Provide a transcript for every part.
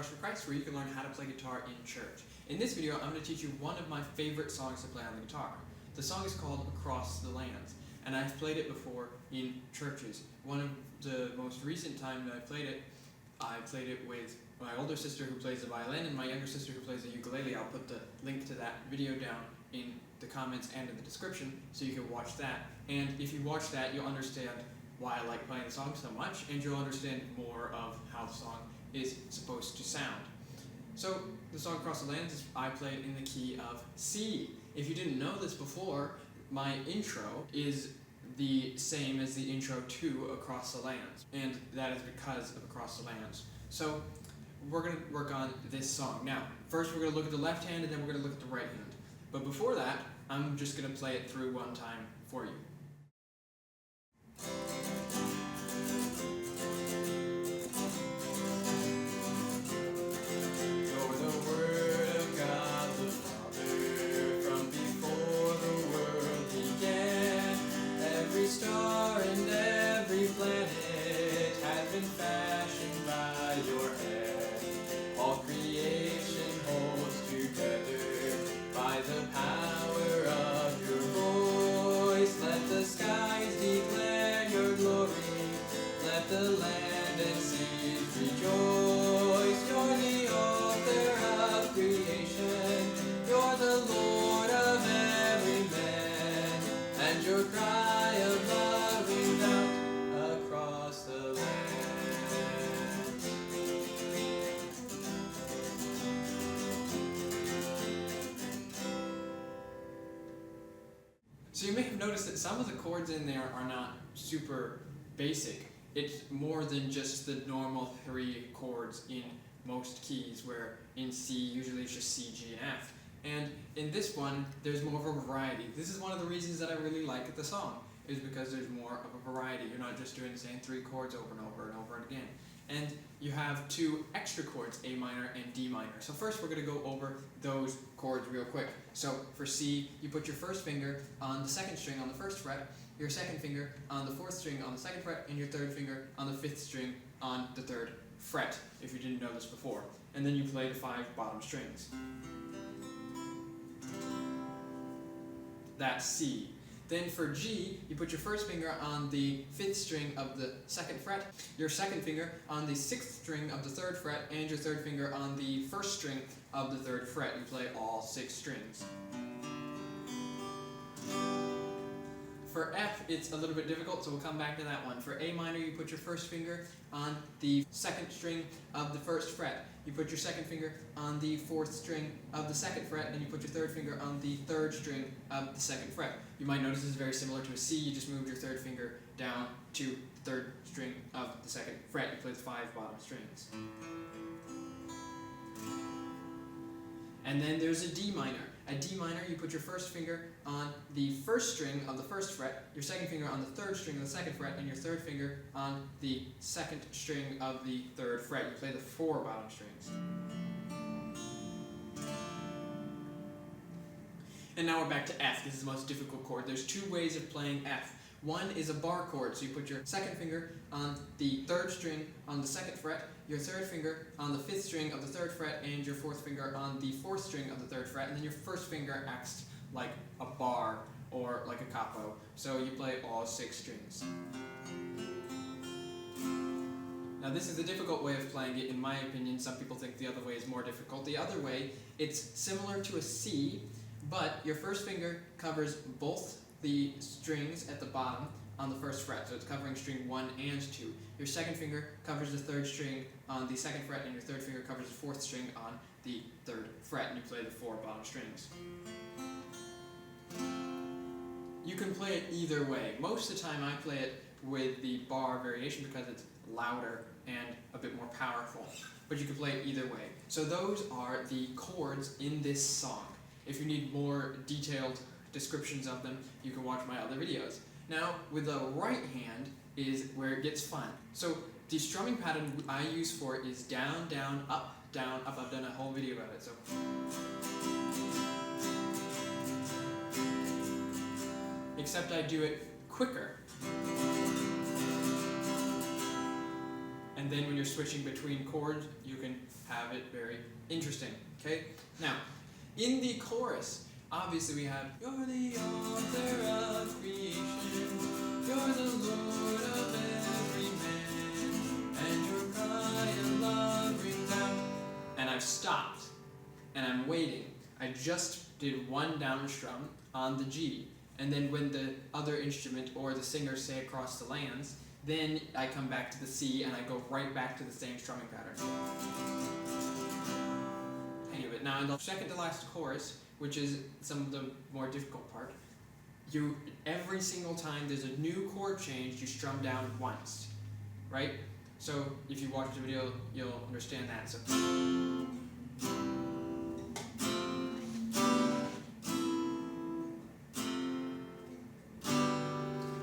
for Christ, where you can learn how to play guitar in church. In this video, I'm going to teach you one of my favorite songs to play on the guitar. The song is called Across the Lands, and I've played it before in churches. One of the most recent times that I played it with my older sister who plays the violin and my younger sister who plays the ukulele. I'll put the link to that video down in the comments and in the description so you can watch that. And if you watch that, you'll understand why I like playing the song so much, and you'll understand more of how the song is supposed to sound. So the song Across the Lands, I play it in the key of C. If you didn't know this before, my intro is the same as the intro to Across the Lands, and that is because of Across the Lands. So we're going to work on this song. Now, first we're going to look at the left hand, and then we're going to look at the right hand. But before that, I'm just going to play it through one time for you. Star and every planet has been fashioned by your hand. All creation holds together by the power of your voice. Let the skies declare your glory. Let the land and seas rejoice. You're the author of creation. You're the Lord of every man. And your cry of love rings out across the land. So you may have noticed that some of the chords in there are not super basic. It's more than just the normal 3 chords in most keys, where in C usually it's just C, G, and F. And in this one, there's more of a variety. This is one of the reasons that I really like the song, is because there's more of a variety. You're not just doing the same 3 chords over and over and over again. And you have 2 extra chords, A minor and D minor. So first we're going to go over those chords real quick. So for C, you put your first finger on the 2nd string on the 1st fret, your 2nd finger on the 4th string on the 2nd fret, and your 3rd finger on the 5th string on the 3rd fret, if you didn't know this before. And then you play the 5 bottom strings. That's C. Then for G, you put your first finger on the 5th string of the 2nd fret, your 2nd finger on the 6th string of the 3rd fret, and your 3rd finger on the 1st string of the 3rd fret. You play all 6 strings. For F, it's a little bit difficult, so we'll come back to that one. For A minor, you put your first finger on the 2nd string of the 1st fret. You put your 2nd finger on the 4th string of the 2nd fret, and you put your 3rd finger on the 3rd string of the 2nd fret. You might notice this is very similar to a C. You just moved your 3rd finger down to the 3rd string of the 2nd fret. You play the 5 bottom strings. And then there's a D minor. A D minor, you put your first finger on the 1st string of the 1st fret, your 2nd finger on the 3rd string of the 2nd fret, and your 3rd finger on the 2nd string of the 3rd fret. You play the 4 bottom strings. And now we're back to F. This is the most difficult chord. There's 2 ways of playing F. One is a bar chord, so you put your 2nd finger on the 3rd string on the 2nd fret, your 3rd finger on the 5th string of the 3rd fret, and your 4th finger on the 4th string of the 3rd fret, and then your 1st finger acts like a bar or like a capo, so you play all 6 strings. Now this is a difficult way of playing it, in my opinion. Some people think the other way is more difficult. The other way, it's similar to a C, but your first finger covers both the strings at the bottom on the 1st fret, so it's covering string 1 and 2. Your 2nd finger covers the 3rd string on the 2nd fret, and your 3rd finger covers the 4th string on the 3rd fret, and you play the 4 bottom strings. You can play it either way. Most of the time I play it with the bar variation because it's louder and a bit more powerful, but you can play it either way. So those are the chords in this song. If you need more detailed descriptions of them, you can watch my other videos. Now, with the right hand is where it gets fun. So the strumming pattern I use for it is down, down, up, down, up. I've done a whole video about it. So except I do it quicker. And And then when you're switching between chords, you can have it very interesting. Okay? Now, in the chorus, obviously we have, you're the author of creation, you're the Lord of every man, and your cry of love rings out. And I've stopped, and I'm waiting. I just did one down strum on the G, and then when the other instrument or the singer say across the lands, then I come back to the C and I go right back to the same strumming pattern. Anyway, now in the second to last chorus, which is some of the more difficult part, every single time there's a new chord change, you strum down once, right? So if you watch the video, you'll understand that. So.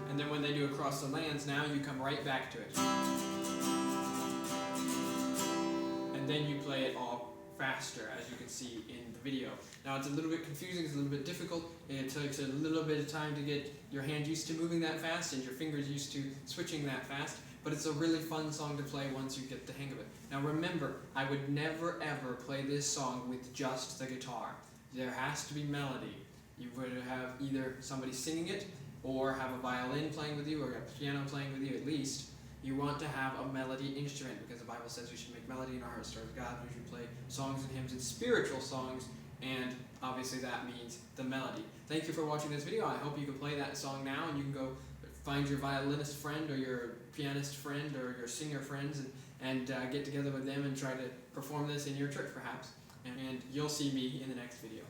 And then when they do across the lands, now you come right back to it. And then you play it all faster, as you can see in the video. Now it's a little bit confusing, it's a little bit difficult, it takes a little bit of time to get your hand used to moving that fast and your fingers used to switching that fast, but it's a really fun song to play once you get the hang of it. Now remember, I would never ever play this song with just the guitar. There has to be melody. You would have either somebody singing it, or have a violin playing with you, or a piano playing with you at least. You want to have a melody instrument, because the Bible says we should make melody in our hearts towards God. We should play songs and hymns and spiritual songs, and obviously that means the melody. Thank you for watching this video. I hope you can play that song now, and you can go find your violinist friend, or your pianist friend, or your singer friends, and get together with them and try to perform this in your church perhaps. And you'll see me in the next video.